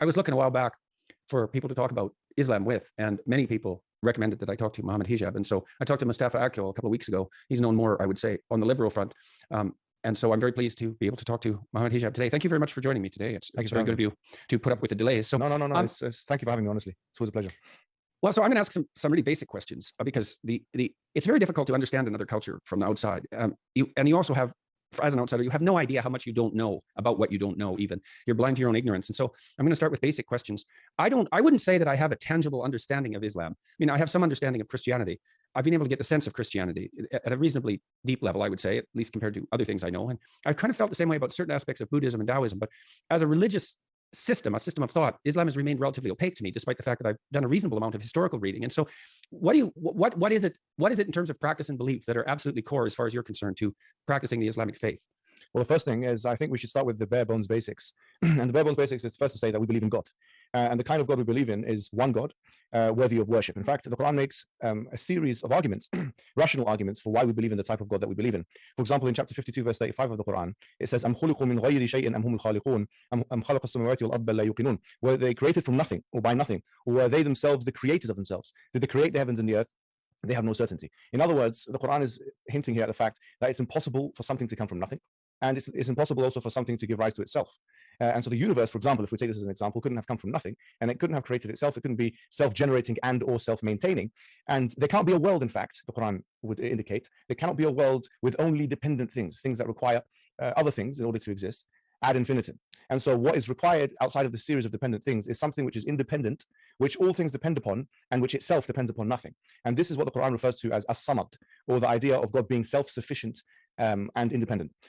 I was looking a while back for people to talk about Islam with, and many people recommended that I talk to Muhammad Hijab. And so I talked to Mustafa Akil a couple of weeks ago. He's known more, I would say, on the liberal front. And so I'm very pleased to be able to talk to Muhammad Hijab today. Thank you very much for joining me today. It's very good of you to put up with the delays. So no. Thank you for having me, honestly. It's always a pleasure. Well, so I'm going to ask some really basic questions because it's very difficult to understand another culture from the outside. You also have, as an outsider, you have no idea how much you don't know about what you don't know even. You're blind to your own ignorance. And so I'm going to start with basic questions. I wouldn't say that I have a tangible understanding of Islam. I mean, I have some understanding of Christianity. I've been able to get the sense of Christianity at a reasonably deep level, I would say, at least compared to other things I know. And I've kind of felt the same way about certain aspects of Buddhism and Taoism. But as a religious system, a system of thought, Islam has remained relatively opaque to me, despite the fact that I've done a reasonable amount of historical reading. And so what is it in terms of practice and belief that are absolutely core, as far as you're concerned, to practicing the Islamic faith? Well, the first thing is, I think we should start with the bare bones basics. And the bare bones basics is first to say that we believe in God. And the kind of God we believe in is one God, worthy of worship. In fact, the Quran makes a series of arguments, rational arguments, for why we believe in the type of God that we believe in. For example, in chapter 52, verse 35 of the Quran, it says, أَمْ خُلِقُوا مِنْ غَيْرِ شَيْءٍ أَمْ هُمُ الْخَالِقُونَ أَمْ خَلَقَ السَّمَاوَاتِ وَالْأَرْضَ بَلْ لَا يُوقِنُونَ. Were they created from nothing or by nothing? Or were they themselves the creators of themselves? Did they create the heavens and the earth? They have no certainty. In other words, the Quran is hinting here at the fact that it's impossible for something to come from nothing. And it's impossible also for something to give rise to itself. And so the universe, for example, if we take this as an example, couldn't have come from nothing, and it couldn't have created itself. It couldn't be self-generating and or self-maintaining. And there can't be a world, in fact, the Quran would indicate, there cannot be a world with only dependent things that require other things in order to exist ad infinitum. And so what is required outside of the series of dependent things is something which is independent, which all things depend upon, and which itself depends upon nothing. And this is what the Quran refers to as as-samad, or the idea of God being self-sufficient and independent.